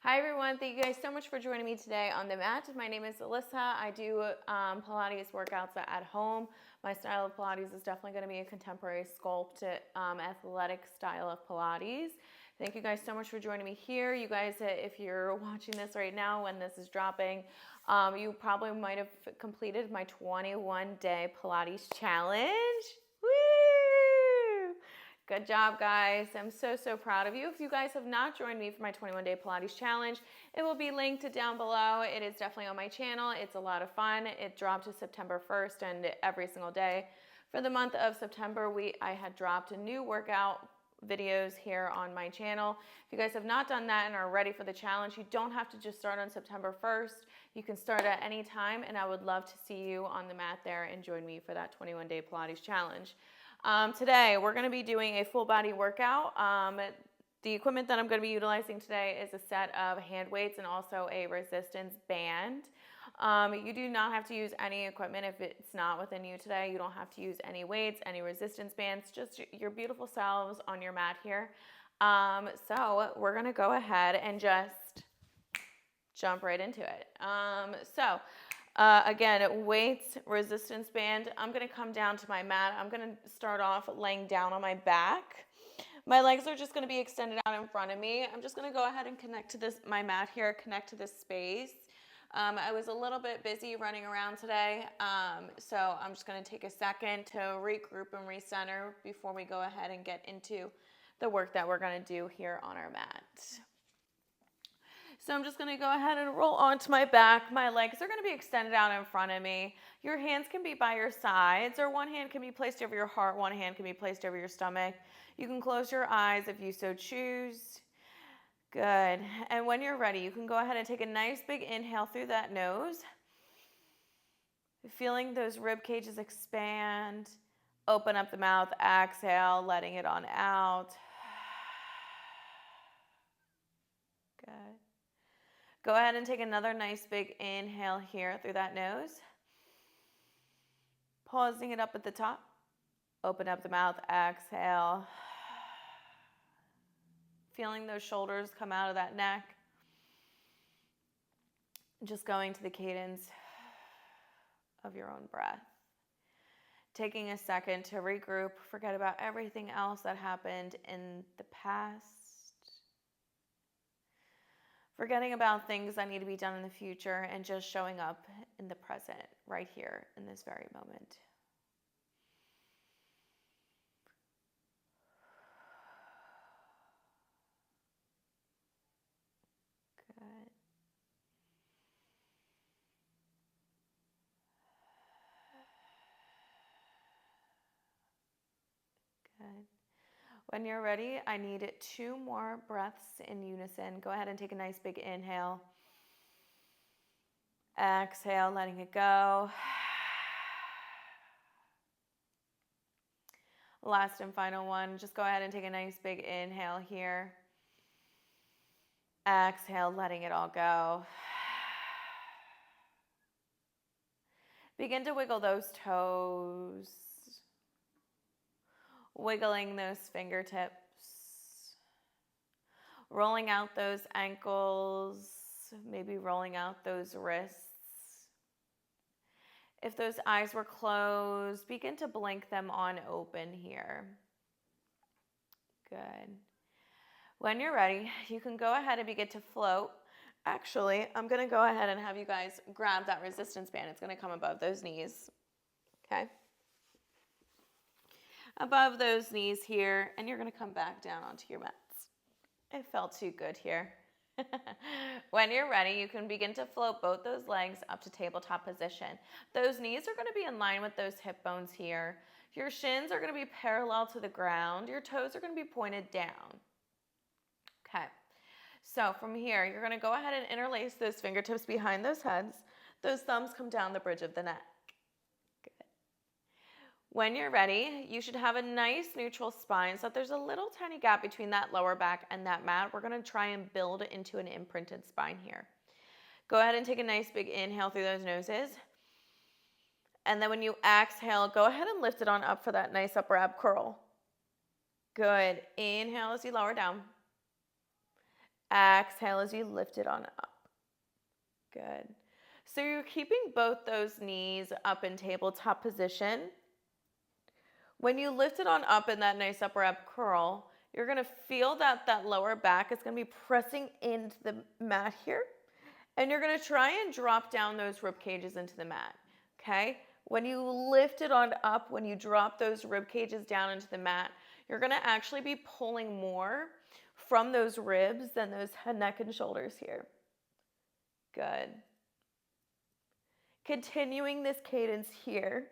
Hi everyone, thank you guys so much for joining me today on the mat. My name is Alyssa. I do Pilates workouts at home. My style of Pilates is definitely going to be a contemporary sculpted athletic style of Pilates. Thank you guys so much for joining me here. You guys, if you're watching this right now when this is dropping, you probably might have completed my 21-day Pilates challenge. Woo! Good job, guys. I'm so proud of you. If you guys have not joined me for my 21-day Pilates challenge, it will be linked down below. It is definitely on my channel. It's a lot of fun. It dropped to September 1st, and every single day for the month of September, I had dropped a new workout videos here on my channel. If you guys have not done that and are ready for the challenge, you don't have to just start on September 1st. You can start at any time, and I would love to see you on the mat there and join me for that 21-day Pilates challenge. Today, we're going to be doing a full body workout. The equipment that I'm going to be utilizing today is a set of hand weights and also a resistance band. You do not have to use any equipment if it's not within you today. You don't have to use any weights, any resistance bands, just your beautiful selves on your mat here. So we're going to go ahead and just jump right into it. Again, weights, resistance band. I'm going to come down to my mat. I'm going to start off laying down on my back. My legs are just going to be extended out in front of me. I'm just going to go ahead and connect to my mat here, connect to this space. I was a little bit busy running around today, so I'm just going to take a second to regroup and recenter before we go ahead and get into the work that we're going to do here on our mat. So I'm just going to go ahead and roll onto my back. My legs are going to be extended out in front of me. Your hands can be by your sides, or one hand can be placed over your heart, one hand can be placed over your stomach. You can close your eyes if you so choose. Good. And when you're ready, you can go ahead and take a nice big inhale through that nose. Feeling those rib cages expand. Open up the mouth, exhale, letting it on out. Good. Go ahead and take another nice big inhale here through that nose. Pausing it up at the top. Open up the mouth, exhale. Feeling those shoulders come out of that neck. Just going to the cadence of your own breath. Taking a second to regroup, forget about everything else that happened in the past. Forgetting about things that need to be done in the future and just showing up in the present, right here in this very moment. Good. Good. When you're ready, I need 2 more breaths in unison. Go ahead and take a nice big inhale. Exhale, letting it go. Last and final one. Just go ahead and take a nice big inhale here. Exhale, letting it all go. Begin to wiggle those toes. Wiggling those fingertips. Rolling out those ankles. Maybe rolling out those wrists. If those eyes were closed, begin to blink them on open here. Good. When you're ready, you can go ahead and begin to float. Actually, I'm going to go ahead and have you guys grab that resistance band. It's going to come above those knees. Okay? Above those knees here, and you're going to come back down onto your mats. It felt too good here. When you're ready, you can begin to float both those legs up to tabletop position. Those knees are going to be in line with those hip bones here. Your shins are going to be parallel to the ground. Your toes are going to be pointed down. Okay. So from here, you're going to go ahead and interlace those fingertips behind those heads. Those thumbs come down the bridge of the neck. Good. When you're ready, you should have a nice neutral spine so that there's a little tiny gap between that lower back and that mat. We're going to try and build into an imprinted spine here. Go ahead and take a nice big inhale through those noses. And then when you exhale, go ahead and lift it on up for that nice upper ab curl. Good. Inhale as you lower down. Exhale as you lift it on up. Good. So you're keeping both those knees up in tabletop position. When you lift it on up in that nice upper ab curl, you're going to feel that lower back is going to be pressing into the mat here. And you're going to try and drop down those rib cages into the mat. Okay? When you lift it on up, when you drop those rib cages down into the mat, you're going to actually be pulling more from those ribs than those head, neck, and shoulders here. Good. Continuing this cadence here.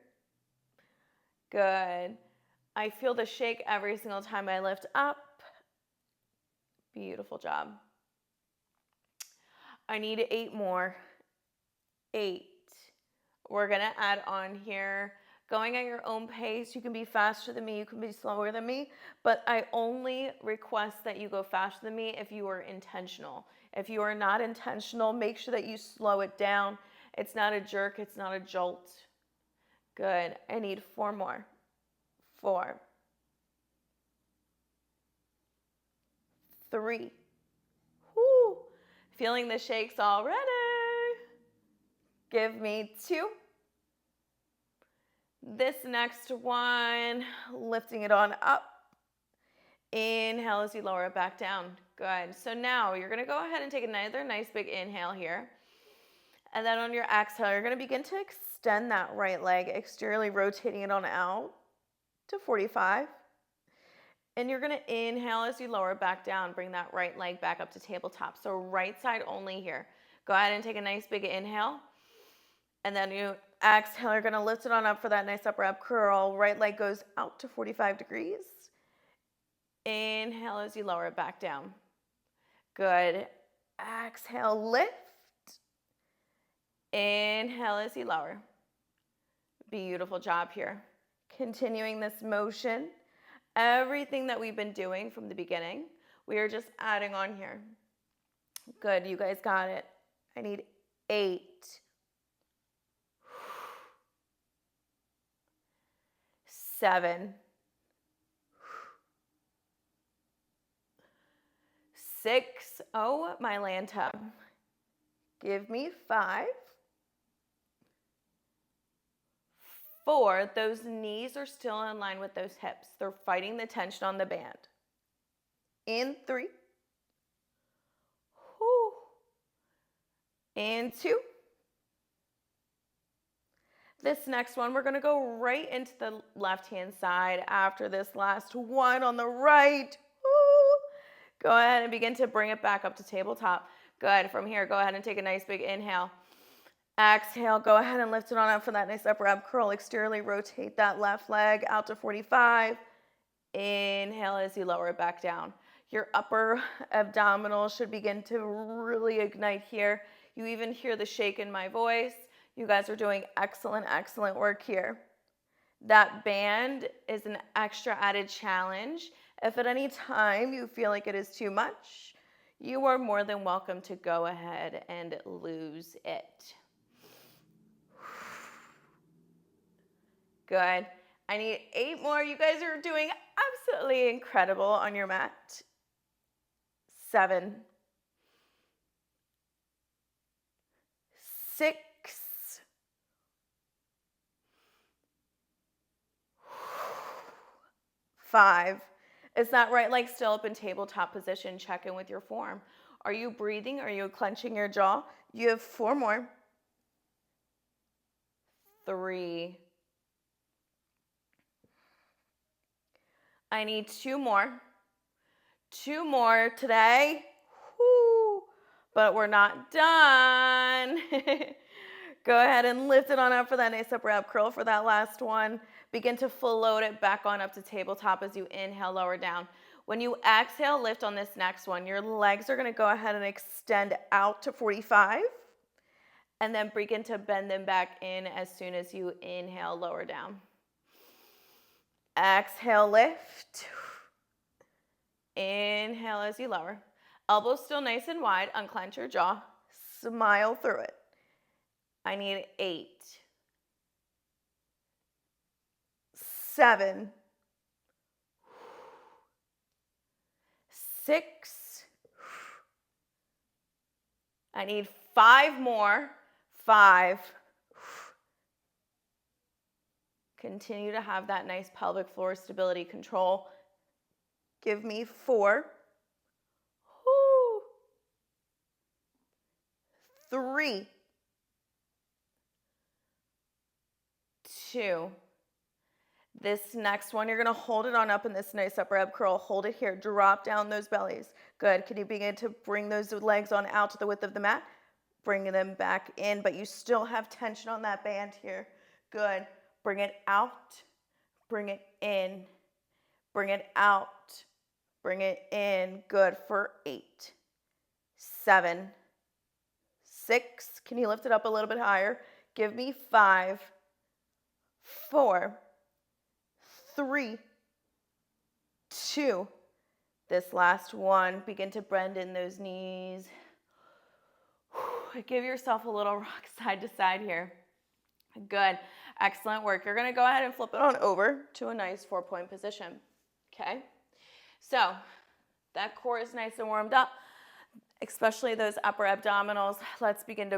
Good. I feel the shake every single time I lift up. Beautiful job. I need 8 more. 8. We're going to add on here. Going at your own pace. You can be faster than me. You can be slower than me. But I only request that you go faster than me if you are intentional. If you are not intentional, make sure that you slow it down. It's not a jerk. It's not a jolt. Good. I need 4 more. 4. 3. Woo. Feeling the shakes already. Give me 2. This next one, lifting it on up. Inhale as you lower it back down. Good. So now you're going to go ahead and take another nice big inhale here. And then on your exhale, you're going to begin to extend that right leg, exteriorly rotating it on out to 45. And you're going to inhale as you lower it back down. Bring that right leg back up to tabletop. So right side only here. Go ahead and take a nice big inhale. And then you exhale, you're going to lift it on up for that nice upper ab curl. Right leg goes out to 45 degrees. Inhale as you lower it back down. Good. Exhale, lift. Inhale as you lower. Beautiful job here. Continuing this motion. Everything that we've been doing from the beginning, we are just adding on here. Good, you guys got it. I need 8. 7. 6. Oh, my land tub. Give me 5. 4. Those knees are still in line with those hips. They're fighting the tension on the band. In 3. Whew. In 2. This next one, we're going to go right into the left-hand side after this last one on the right. Woo. Go ahead and begin to bring it back up to tabletop. Good. From here, go ahead and take a nice big inhale. Exhale, go ahead and lift it on up for that nice upper ab curl. Exteriorly rotate that left leg out to 45. Inhale as you lower it back down. Your upper abdominal should begin to really ignite here. You even hear the shake in my voice. You guys are doing excellent, excellent work here. That band is an extra added challenge. If at any time you feel like it is too much, you are more than welcome to go ahead and lose it. Good. I need 8 more. You guys are doing absolutely incredible on your mat. 7. 6. 5. Is that right leg still up in tabletop position? Check in with your form. Are you breathing? Are you clenching your jaw? You have 4 more. 3. I need 2 more. 2 more today. Woo. But we're not done. Go ahead and lift it on up for that nice upper ab curl for that last one. Begin to float it back on up to tabletop as you inhale, lower down. When you exhale, lift on this next one. Your legs are going to go ahead and extend out to 45. And then begin to bend them back in as soon as you inhale, lower down. Exhale, lift. Inhale as you lower. Elbows still nice and wide. Unclench your jaw. Smile through it. I need 8. 7. 6. I need 5 more. 5. Continue to have that nice pelvic floor stability control. Give me 4. 3, 2. This next one, you're going to hold it on up in this nice upper ab curl. Hold it here. Drop down those bellies. Good. Can you begin to bring those legs on out to the width of the mat? Bring them back in, but you still have tension on that band here. Good. Bring it out. Bring it in. Bring it out. Bring it in. Good for 8, 7, 6. Can you lift it up a little bit higher? Give me 5, 4, 3, 2. This last one, begin to bend in those knees. Give yourself a little rock side to side here. Good. Excellent work. You're going to go ahead and flip it on over to a nice 4-point position. Okay? So that core is nice and warmed up, especially those upper abdominals. Let's begin to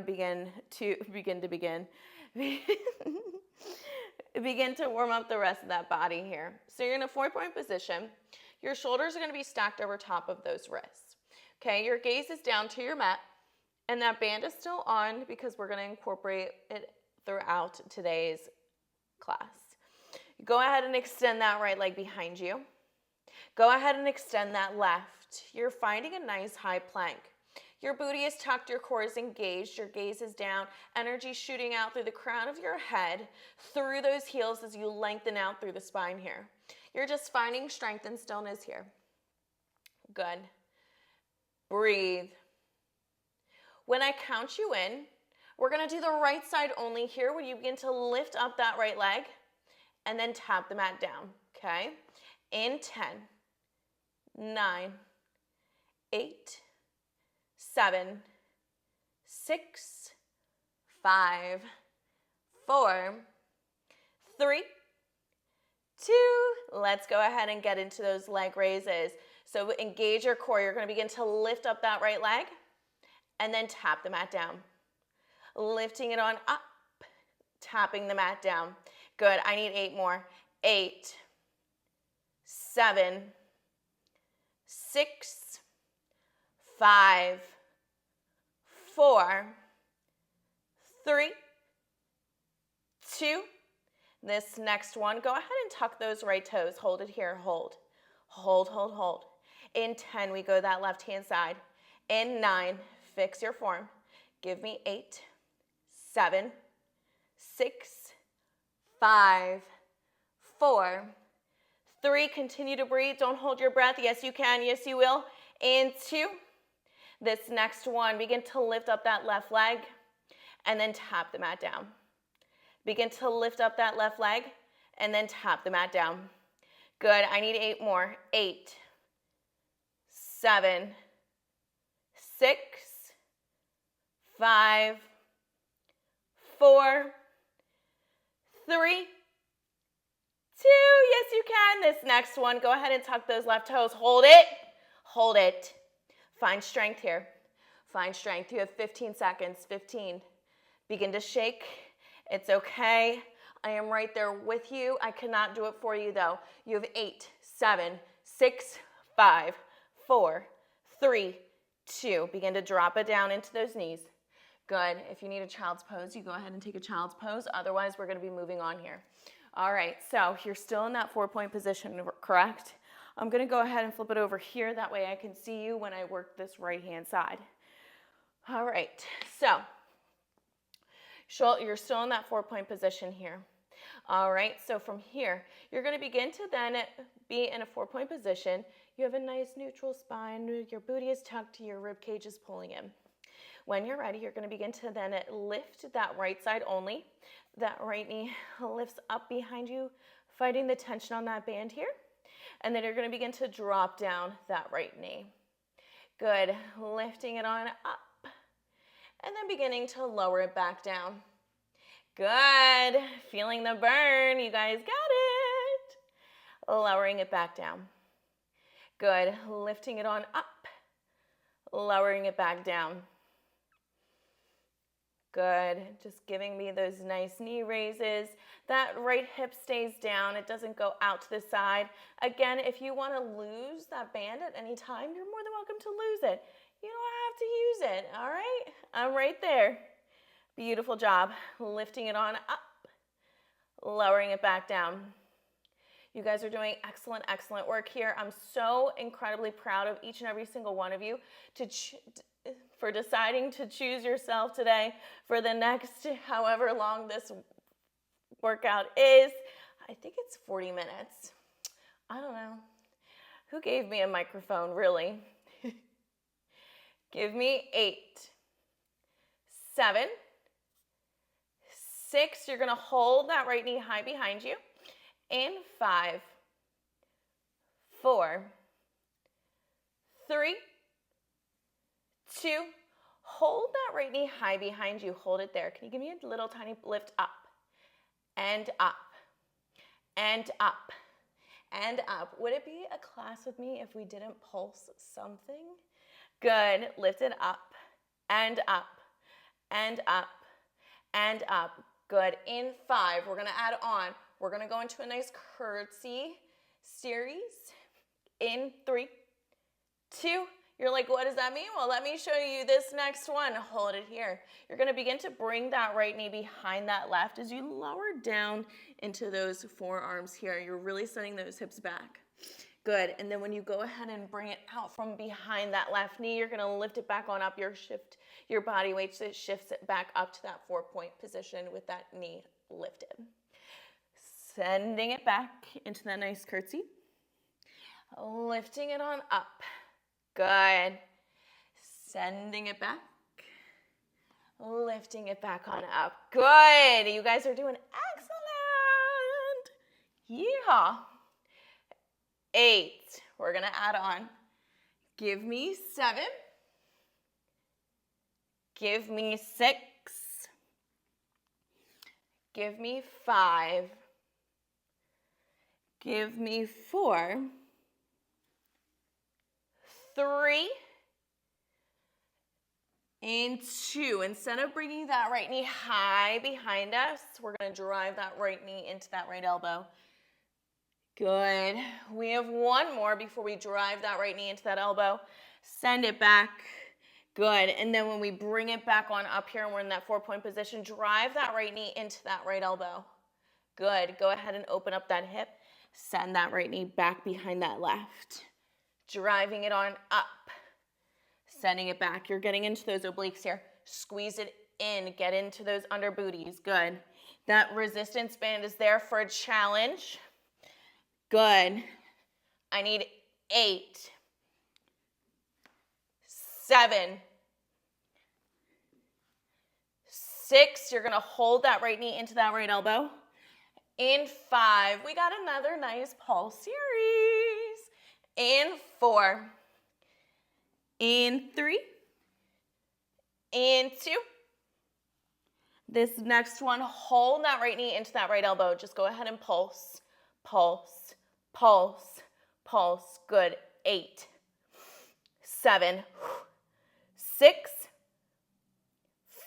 warm up the rest of that body here. So you're in a 4-point position. Your shoulders are going to be stacked over top of those wrists. Okay, your gaze is down to your mat, and that band is still on because we're going to incorporate it throughout today's class. Go ahead and extend that right leg behind you. Go ahead and extend that left. You're finding a nice high plank. Your booty is tucked, your core is engaged, your gaze is down, energy shooting out through the crown of your head, through those heels as you lengthen out through the spine here. You're just finding strength and stillness here. Good. Breathe. When I count you in, we're going to do the right side only here when you begin to lift up that right leg and then tap the mat down, okay? In 10, 9, 8, 7, 6, 5, 4, 3, 2. Let's go ahead and get into those leg raises. So engage your core. You're going to begin to lift up that right leg and then tap the mat down. Lifting it on up, tapping the mat down. Good. I need 8 more. 8, 7, 6, 5, 4, 3, 2. This next one, go ahead and tuck those right toes. Hold it here. Hold. Hold, hold, hold. In 10, we go that left hand side. In 9, fix your form. Give me 8, 7, 6, 5, 4, 3. Continue to breathe. Don't hold your breath. Yes, you can. Yes, you will. And 2. This next one, begin to lift up that left leg and then tap the mat down. Begin to lift up that left leg and then tap the mat down. Good. I need 8 more. 8, 7, 6, 5, 4, 3, 2. Yes, you can. This next one, go ahead and tuck those left toes. Hold it. Hold it. Find strength here. Find strength. You have 15 seconds. 15. Begin to shake. It's okay. I am right there with you. I cannot do it for you, though. You have 8, 7, 6, 5, 4, 3, 2. Begin to drop it down into those knees. Good. If you need a child's pose, you go ahead and take a child's pose. Otherwise, we're going to be moving on here. All right. So you're still in that 4-point position, correct? I'm going to go ahead and flip it over here. That way I can see you when I work this right-hand side. All right. So you're still in that 4-point position here. All right, so from here, you're going to begin to then be in a 4-point position. You have a nice neutral spine. Your booty is tucked, your rib cage is pulling in. When you're ready, you're going to begin to then lift that right side only. That right knee lifts up behind you, fighting the tension on that band here. And then you're going to begin to drop down that right knee. Good, lifting it on up. And then beginning to lower it back down. Good. Feeling the burn. You guys got it. Lowering it back down. Good. Lifting it on up. Lowering it back down. Good. Just giving me those nice knee raises. That right hip stays down. It doesn't go out to the side. Again, if you want to lose that band at any time, you're more than welcome to lose it. You don't have to use it, all right? I'm right there. Beautiful job. Lifting it on up, lowering it back down. You guys are doing excellent, excellent work here. I'm so incredibly proud of each and every single one of you for deciding to choose yourself today for the next however long this workout is. I think it's 40 minutes. I don't know. Who gave me a microphone, really? Give me 8, 7, 6. You're going to hold that right knee high behind you. In 5, 4, 3, 2, hold that right knee high behind you. Hold it there. Can you give me a little tiny lift up and up and up and up? Would it be a class with me if we didn't pulse something? Good. Lift it up and up and up and up. Good. In 5, we're going to add on. We're going to go into a nice curtsy series. In 3, 2, you're like, what does that mean? Well, let me show you this next one. Hold it here. You're going to begin to bring that right knee behind that left as you lower down into those forearms here. You're really setting those hips back. Good. And then when you go ahead and bring it out from behind that left knee, you're going to lift it back on up. Shift your body weight so it shifts it back up to that 4-point position with that knee lifted. Sending it back into that nice curtsy. Lifting it on up. Good. Sending it back. Lifting it back on up. Good. You guys are doing excellent. Yeehaw. 8. We're going to add on. Give me 7. Give me 6. Give me 5. Give me 4, 3, and 2. Instead of bringing that right knee high behind us, we're going to drive that right knee into that right elbow. Good. We have one more before we drive that right knee into that elbow. Send it back. Good. And then when we bring it back on up here and we're in that 4-point position, drive that right knee into that right elbow. Good. Go ahead and open up that hip. Send that right knee back behind that left. Driving it on up. Sending it back. You're getting into those obliques here. Squeeze it in. Get into those under booties. Good. That resistance band is there for a challenge. Good. I need 8, 7, 6. You're going to hold that right knee into that right elbow. In 5, we got another nice pulse series. In 4, in 3, in 2. This next one, hold that right knee into that right elbow. Just go ahead and pulse, pulse, pulse, pulse. Good. 8, 7, 6,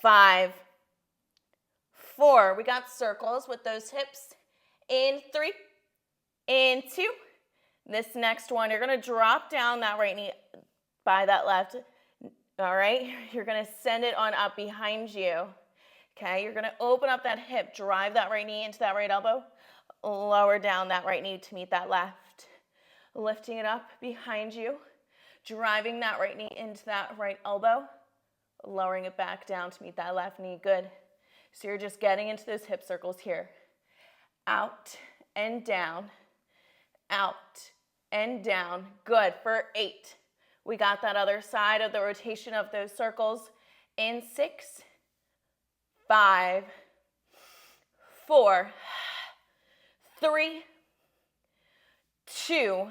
5, 4. We got circles with those hips. In 3, in 2. This next one, you're going to drop down that right knee by that left. All right. You're going to send it on up behind you. Okay. You're going to open up that hip, drive that right knee into that right elbow, lower down that right knee to meet that left. Lifting it up behind you, driving that right knee into that right elbow, lowering it back down to meet that left knee. Good. So you're just getting into those hip circles here. Out and down, out and down. Good. For 8. We got that other side of the rotation of those circles. In 6, 5, 4, 3, 2.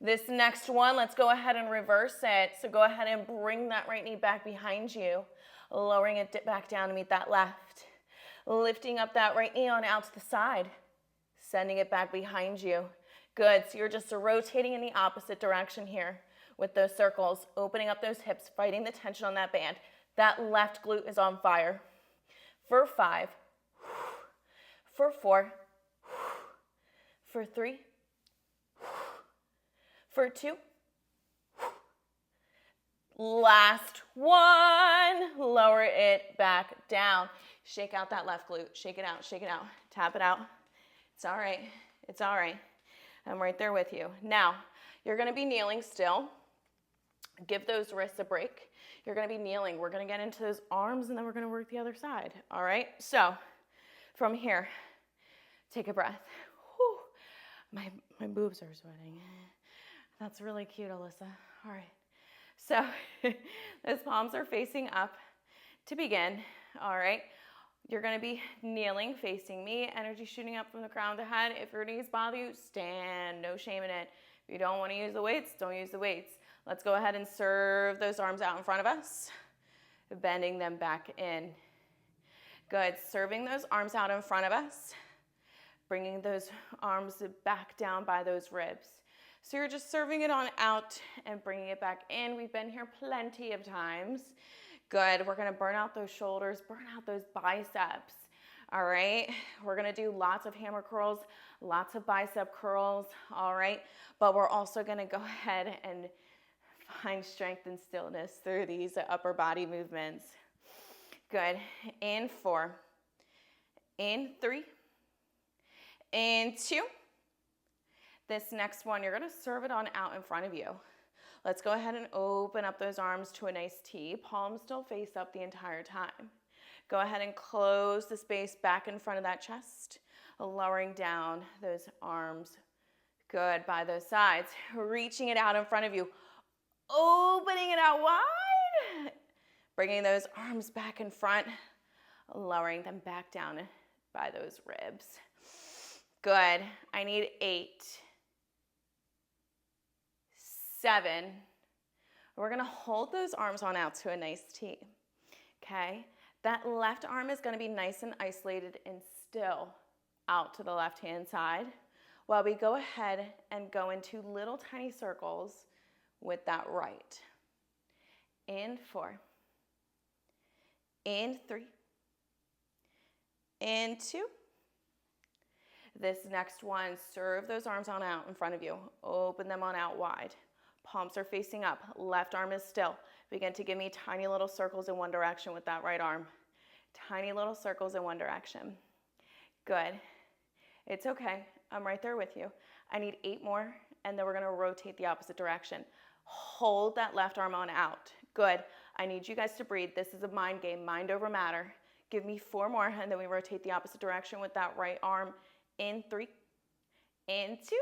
This next one, let's go ahead and reverse it. So go ahead and bring that right knee back behind you, lowering it back down to meet that left. Lifting up that right knee on out to the side, sending it back behind you. Good. So you're just rotating in the opposite direction here with those circles, opening up those hips, fighting the tension on that band. That left glute is on fire. For 5, for 4, for 3, for 2, last one. Lower it back down. Shake out that left glute. Shake it out, shake it out. Tap it out. It's all right. It's all right. I'm right there with you. Now, you're going to be kneeling still. Give those wrists a break. You're going to be kneeling. We're going to get into those arms, and then we're going to work the other side. All right? So, from here, take a breath. Whew. My boobs are sweating. That's really cute, Alyssa. All right. So, those palms are facing up to begin. All right? You're going to be kneeling, facing me, energy shooting up from the crown to head. If your knees bother you, stand. No shame in it. If you don't want to use the weights, don't use the weights. Let's go ahead and serve those arms out in front of us, bending them back in. Good. Serving those arms out in front of us, bringing those arms back down by those ribs. So you're just serving it on out and bringing it back in. We've been here plenty of times. Good. We're going to burn out those shoulders, burn out those biceps. All right. We're going to do lots of hammer curls, lots of bicep curls. All right. But we're also going to go ahead and find strength and stillness through these upper body movements. Good. In 4, in 3, in 2. This next one, you're going to serve it on out in front of you. Let's go ahead and open up those arms to a nice T. Palms still face up the entire time. Go ahead and close the space back in front of that chest, lowering down those arms. Good, by those sides. Reaching it out in front of you. Opening it out wide. Bringing those arms back in front, lowering them back down by those ribs. Good. I need 8, 7. We're going to hold those arms on out to a nice T. Okay? That left arm is going to be nice and isolated and still out to the left-hand side while we go ahead and go into little tiny circles with that right. In 4, in 3, in 2. This next one, serve those arms on out in front of you. Open them on out wide. Palms are facing up. Left arm is still. Begin to give me tiny little circles in one direction with that right arm. Tiny little circles in one direction. Good. It's okay. I'm right there with you. I need 8 more, and then we're going to rotate the opposite direction. Hold that left arm on out. Good. I need you guys to breathe. This is a mind game, mind over matter. Give me 4 more, and then we rotate the opposite direction with that right arm. In 3, in 2.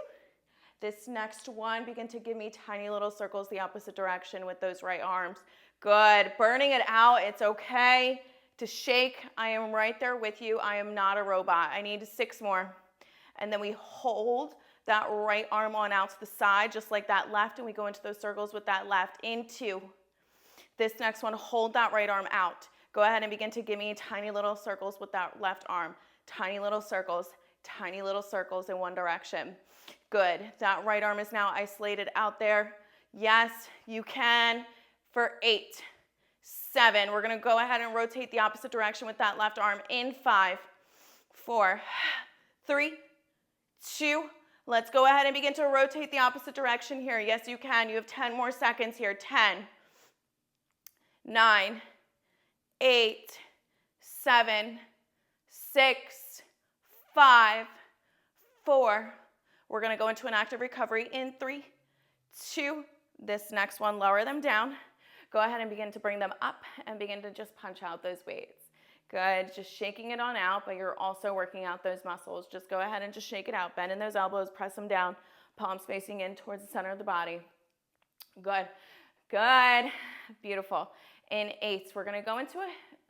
This next one, begin to give me tiny little circles the opposite direction with those right arms. Good. Burning it out. It's okay to shake. I am right there with you. I am not a robot. I need 6 more. And then we hold that right arm on out to the side, just like that left, and we go into those circles with that left. In 2. This next one, hold that right arm out. Go ahead and begin to give me tiny little circles with that left arm. Tiny little circles in one direction. Good. That right arm is now isolated out there. Yes, you can. For 8, 7. We're going to go ahead and rotate the opposite direction with that left arm. In 5, 4, 3, 2. Let's go ahead and begin to rotate the opposite direction here. Yes, you can. You have 10 more seconds here. 10, 9, 8, 7, 6, 5, 4. We're going to go into an active recovery in 3, 2. This next one, lower them down. Go ahead and begin to bring them up and begin to just punch out those weights. Good. Just shaking it on out, but you're also working out those muscles. Just go ahead and just shake it out. Bend in those elbows, press them down, palms facing in towards the center of the body. Good. Good. Beautiful. In 8s, we're going to go into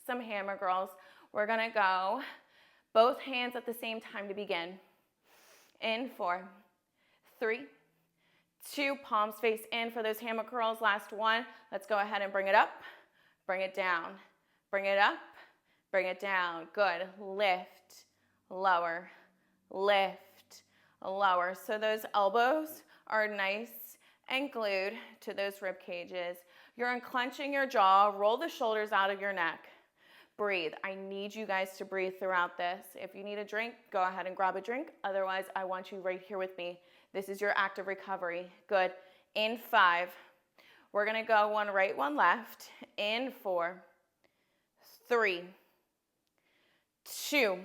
some hammer girls. We're going to go both hands at the same time to begin. In 4, 3, 2, palms face in for those hammer curls. Last one. Let's go ahead and bring it up, bring it down, bring it up, bring it down. Good. Lift, lower, lift, lower. So those elbows are nice and glued to those rib cages. You're unclenching your jaw. Roll the shoulders out of your neck. Breathe. I need you guys to breathe throughout this. If you need a drink, go ahead and grab a drink. Otherwise, I want you right here with me. This is your active recovery. Good. In 5. We're going to go 1 right, 1 left. In 4, 3, 2.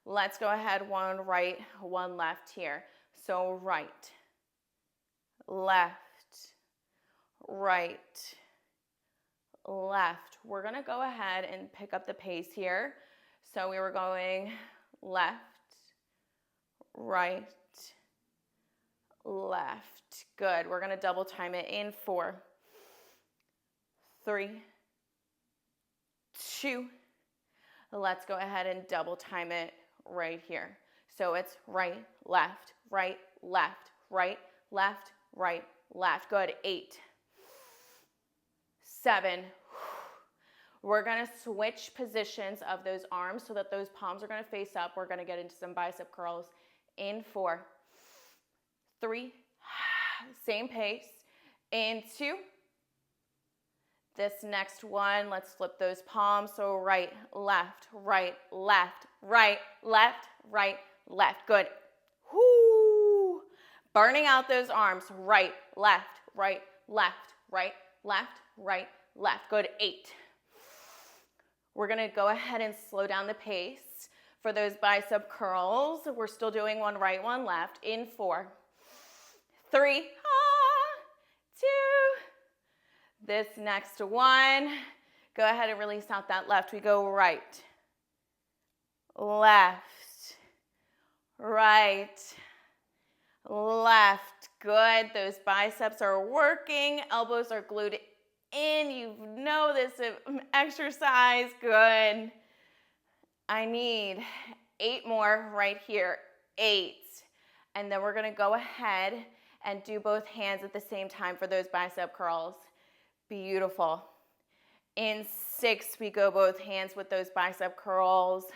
Let's go ahead, 1 right, 1 left here. So right, left, right, left. We're going to go ahead and pick up the pace here. So we were going left, right, left. Good. We're going to double time it in 4, 3, 2. Let's go ahead and double time it right here. So it's right, left, right, left, right, left, right, left. Good. 8, 7. We're going to switch positions of those arms so that those palms are going to face up. We're going to get into some bicep curls in 4, 3, same pace, in 2. This next one, let's flip those palms. So right, left, right, left, right, left, right, left. Good. Whoo! Burning out those arms. Right, left, right, left, right, left, right, left. Good. 8. We're going to go ahead and slow down the pace for those bicep curls. We're still doing 1 right, 1 left. In 4, 3, 2. This next one, go ahead and release out that left. We go right, left, right, left. Good. Those biceps are working. Elbows are glued in. You know this exercise. Good. I need 8 more right here. 8. And then we're going to go ahead and do both hands at the same time for those bicep curls. Beautiful. In 6, we go both hands with those bicep curls.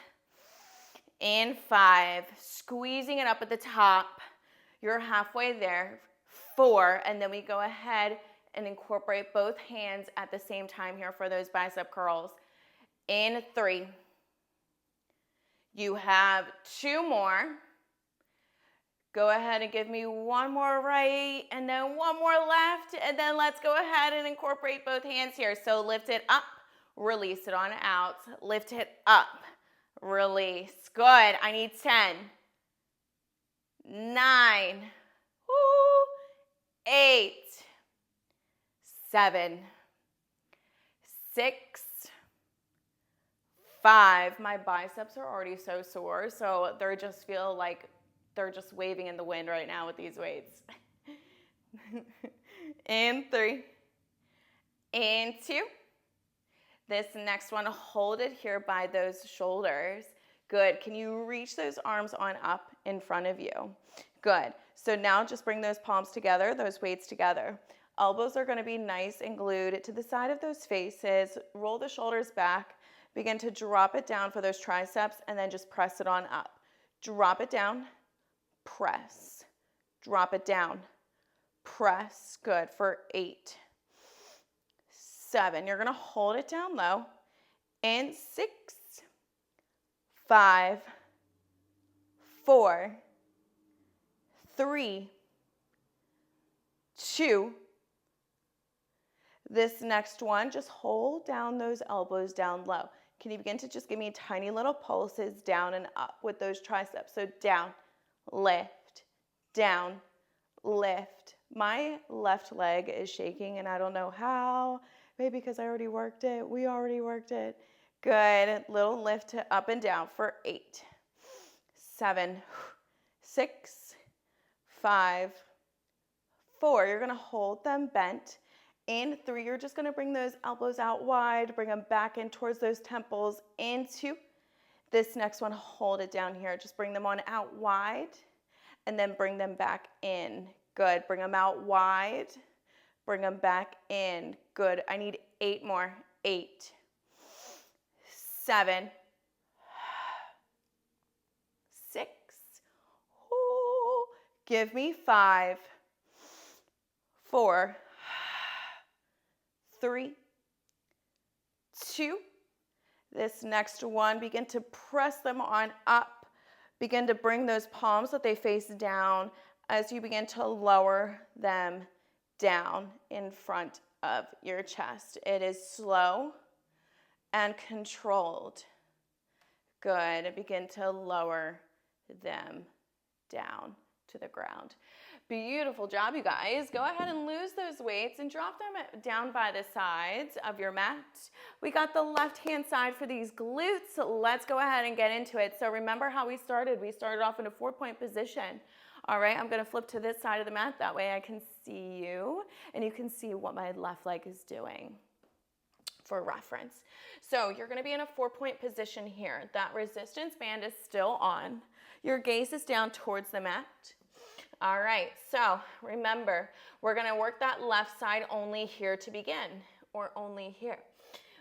In 5, squeezing it up at the top. You're halfway there. 4, and then we go ahead and incorporate both hands at the same time here for those bicep curls. In 3, you have 2 more. Go ahead and give me 1 more right and then 1 more left, and then let's go ahead and incorporate both hands here. So lift it up, release it on out, lift it up, release. Good. I need 10, 9, 8, 7, 6, 5. My biceps are already so sore, so they just feel like they're just waving in the wind right now with these weights. In 3, in 2. This next one, hold it here by those shoulders. Good. Can you reach those arms on up in front of you? Good. So now just bring those palms together, those weights together. Elbows are going to be nice and glued to the side of those faces. Roll the shoulders back. Begin to drop it down for those triceps and then just press it on up. Drop it down. Press, drop it down, press. Good. For 8, 7. You're going to hold it down low. In 6, 5, 4, 3, 2. This next one, just hold down those elbows down low. Can you begin to just give me tiny little pulses down and up with those triceps? So down, lift, down, lift. My left leg is shaking and I don't know how. Maybe because I already worked it. We already worked it. Good. Little lift up and down for 8, 7, 6, 5, 4. You're going to hold them bent. In 3, you're just going to bring those elbows out wide. Bring them back in towards those temples. In 2. This next one, hold it down here. Just bring them on out wide and then bring them back in. Good. Bring them out wide. Bring them back in. Good. I need 8 more. 8, 7, 6. Ooh. Give me 5, 4, 3, 2. This next one, begin to press them on up. Begin to bring those palms that they face down as you begin to lower them down in front of your chest. It is slow and controlled. Good. Begin to lower them down to the ground. Beautiful job, you guys. Go ahead and lose those weights and drop them down by the sides of your mat. We got the left-hand side for these glutes. Let's go ahead and get into it. So remember how we started. We started off in a 4-point position. All right, I'm going to flip to this side of the mat. That way I can see you, and you can see what my left leg is doing for reference. So you're going to be in a 4-point position here. That resistance band is still on. Your gaze is down towards the mat. All right, so remember, we're going to work that left side only here to begin, or only here.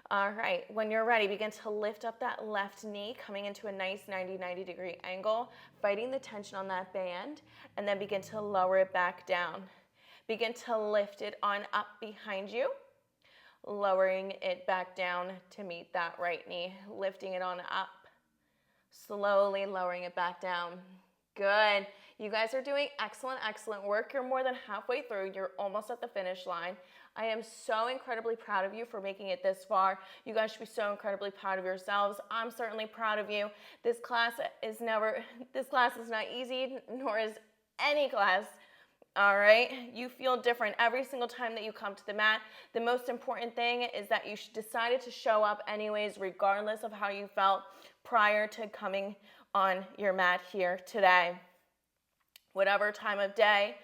All right, when you're ready, begin to lift up that left knee, coming into a nice 90 degree angle, fighting the tension on that band, and then begin to lower it back down. Begin to lift it on up behind you, lowering it back down to meet that right knee, lifting it on up, slowly lowering it back down. Good. You guys are doing excellent, excellent work. You're more than halfway through. You're almost at the finish line. I am so incredibly proud of you for making it this far. You guys should be so incredibly proud of yourselves. I'm certainly proud of you. This class is not easy, nor is any class. All right, you feel different every single time that you come to the mat. The most important thing is that you decided to show up anyways, regardless of how you felt prior to coming on your mat here today. Whatever time of day,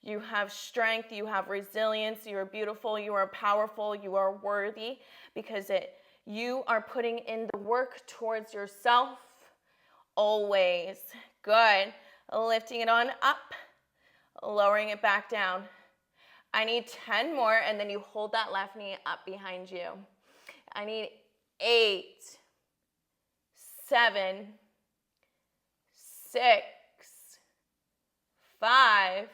you have strength, you have resilience, you are beautiful, you are powerful, you are worthy, because you are putting in the work towards yourself always. Good. Lifting it on up, lowering it back down. I need 10 more, and then you hold that left knee up behind you. I need 8, 7, 6, 5,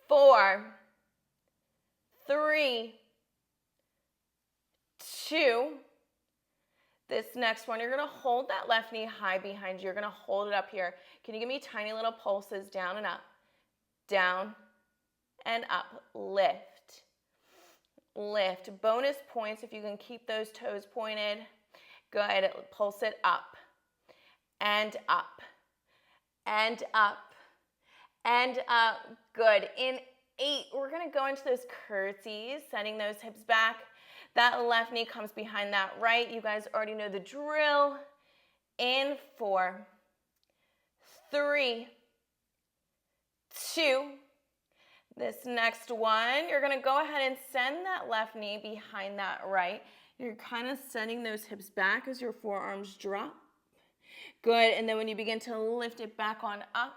4, 3, 2. This next one, you're going to hold that left knee high behind you. You're going to hold it up here. Can you give me tiny little pulses down and up, down and up, lift, lift. Bonus points if you can keep those toes pointed. Good. Pulse it up and up and up and up. Good. In 8, we're going to go into those curtsies, sending those hips back. That left knee comes behind that right. You guys already know the drill. In 4, 3, 2. This next one, you're going to go ahead and send that left knee behind that right. You're kind of sending those hips back as your forearms drop. Good. And then when you begin to lift it back on up,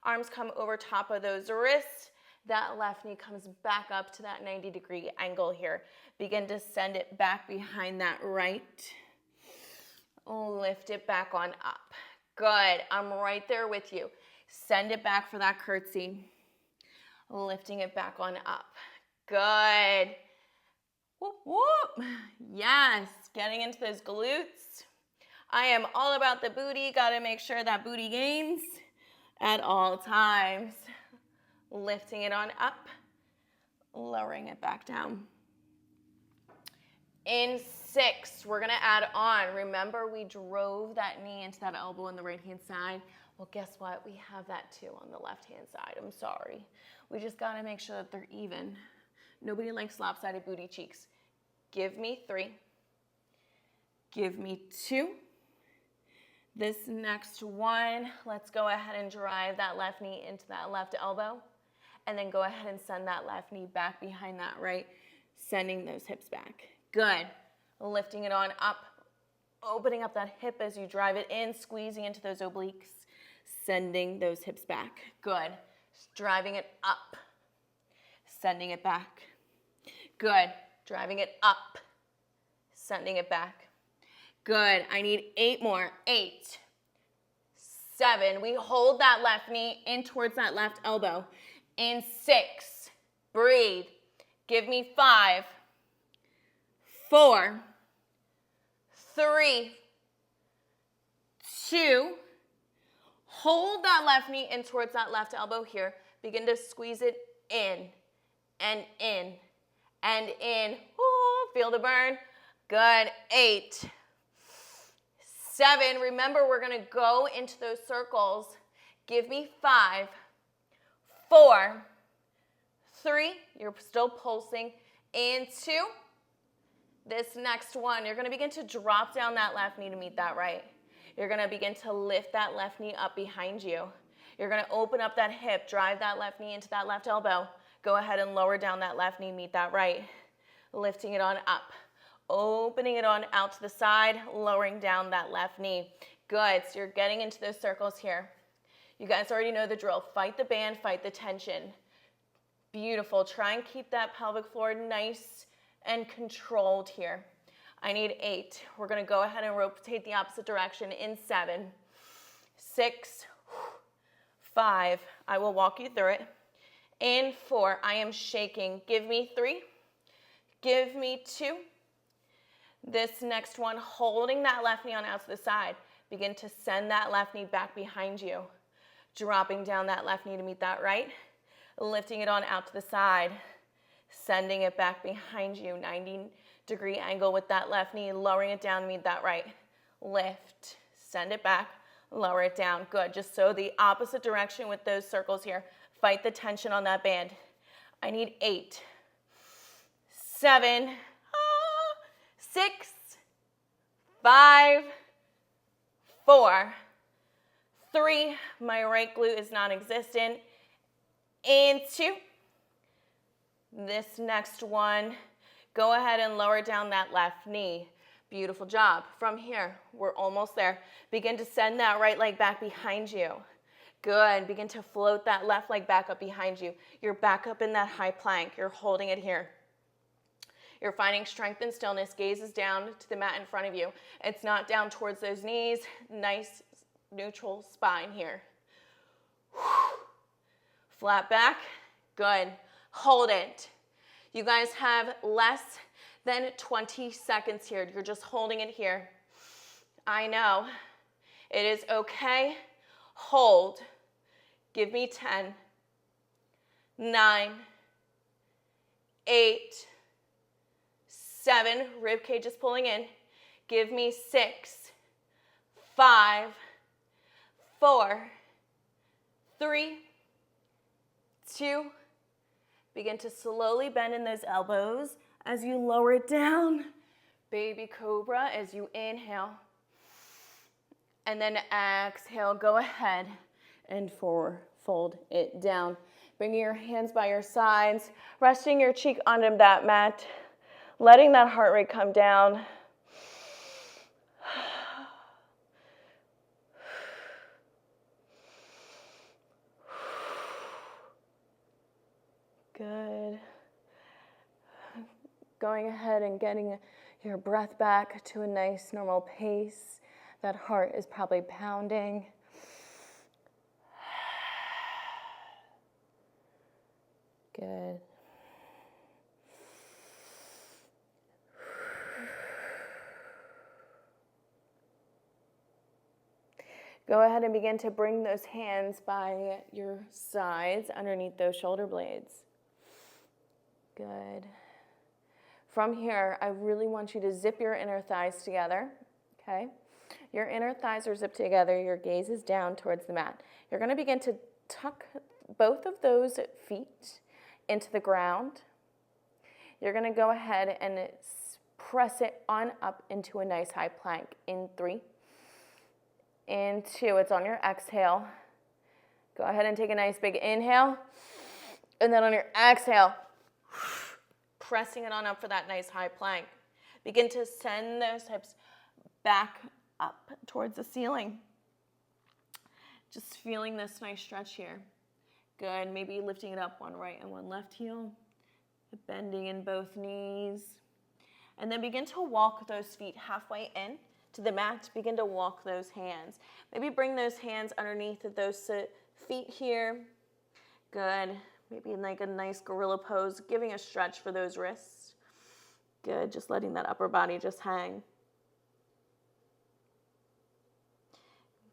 arms come over top of those wrists. That left knee comes back up to that 90-degree angle here. Begin to send it back behind that right. Lift it back on up. Good. I'm right there with you. Send it back for that curtsy. Lifting it back on up. Good. Whoop, whoop. Yes. Getting into those glutes. I am all about the booty. Got to make sure that booty gains at all times. Lifting it on up, lowering it back down. In 6, we're going to add on. Remember, we drove that knee into that elbow on the right-hand side. Well, guess what? We have that too on the left-hand side. I'm sorry. We just got to make sure that they're even. Nobody likes lopsided booty cheeks. Give me 3. Give me 2. This next one, let's go ahead and drive that left knee into that left elbow. And then go ahead and send that left knee back behind that right, sending those hips back. Good. Lifting it on up, opening up that hip as you drive it in, squeezing into those obliques, sending those hips back. Good. Driving it up, sending it back. Good. Driving it up, sending it back. Good. I need 8 more. 8, 7. We hold that left knee in towards that left elbow. In 6, breathe. Give me 5, 4, 3, 2. Hold that left knee in towards that left elbow here. Begin to squeeze it in and in and in. Ooh, feel the burn. Good. 8, 7. Remember, we're going to go into those circles. Give me 5, 4, 3. You're still pulsing. And 2. This next one, you're going to begin to drop down that left knee to meet that right. You're going to begin to lift that left knee up behind you. You're going to open up that hip, drive that left knee into that left elbow. Go ahead and lower down that left knee, meet that right. Lifting it on up. Opening it on out to the side, lowering down that left knee. Good, so you're getting into those circles here. You guys already know the drill. Fight the band, fight the tension. Beautiful. Try and keep that pelvic floor nice and controlled here. I need 8. We're going to go ahead and rotate the opposite direction in 7, 6, 5. I will walk you through it. In 4, I am shaking. Give me 3. Give me 2. This next one, holding that left knee on out to the side. Begin to send that left knee back behind you. Dropping down that left knee to meet that right. Lifting it on out to the side. Sending it back behind you. 90-degree angle with that left knee. Lowering it down to meet that right. Lift. Send it back. Lower it down. Good. Just so the opposite direction with those circles here. Fight the tension on that band. I need 8, 7, 6, 5, 4, 3. My right glute is non-existent. And 2. This next one, go ahead and lower down that left knee. Beautiful job. From here, we're almost there. Begin to send that right leg back behind you. Good. Begin to float that left leg back up behind you. You're back up in that high plank. You're holding it here. You're finding strength and stillness. Gaze is down to the mat in front of you. It's not down towards those knees. Nice neutral spine here. Flat back. Good. Hold it. You guys have less than 20 seconds here. You're just holding it here. I know. It is okay. Hold. Give me 10, 9, 8, 7. Rib cage is pulling in. Give me 6, 5, 4, 3, 2. Begin to slowly bend in those elbows as you lower it down. Baby cobra as you inhale. And then exhale, go ahead and forward, fold it down. Bringing your hands by your sides, resting your cheek onto that mat, letting that heart rate come down. Good. Going ahead and getting your breath back to a nice normal pace. That heart is probably pounding. Good. Go ahead and begin to bring those hands by your sides underneath those shoulder blades. Good. From here, I really want you to zip your inner thighs together, okay? Your inner thighs are zipped together. Your gaze is down towards the mat. You're going to begin to tuck both of those feet into the ground. You're going to go ahead and press it on up into a nice high plank in 3, in 2. It's on your exhale. Go ahead and take a nice big inhale. And then on your exhale, pressing it on up for that nice high plank. Begin to send those hips back up towards the ceiling. Just feeling this nice stretch here. Good. Maybe lifting it up one right and one left heel. Bending in both knees. And then begin to walk those feet halfway in to the mat. Begin to walk those hands. Maybe bring those hands underneath those feet here. Good. Maybe like a nice gorilla pose, giving a stretch for those wrists. Good, just letting that upper body just hang.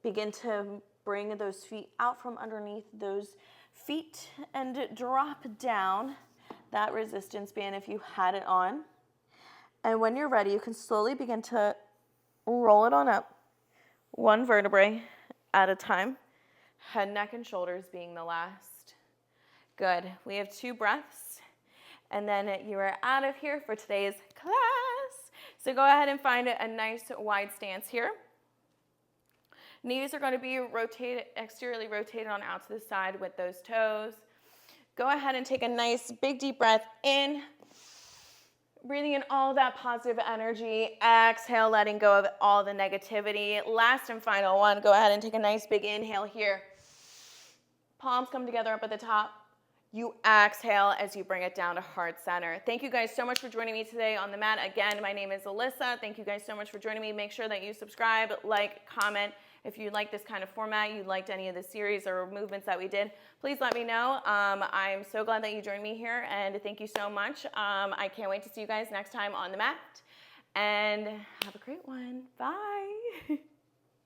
Begin to bring those feet out from underneath those feet and drop down that resistance band if you had it on. And when you're ready, you can slowly begin to roll it on up, one vertebrae at a time. Head, neck, and shoulders being the last. Good. We have 2 breaths, and then you are out of here for today's class. So go ahead and find a nice wide stance here. Knees are going to be rotated, exteriorly rotated on out to the side with those toes. Go ahead and take a nice big deep breath in, breathing in all that positive energy. Exhale, letting go of all the negativity. Last and final one, go ahead and take a nice big inhale here. Palms come together up at the top. You exhale as you bring it down to heart center. Thank you guys so much for joining me today on the mat. Again, my name is Alyssa. Thank you guys so much for joining me. Make sure that you subscribe, like, comment. If you like this kind of format, you liked any of the series or movements that we did, please let me know. I'm so glad that you joined me here, and thank you so much. I can't wait to see you guys next time on the mat, and have a great one. Bye.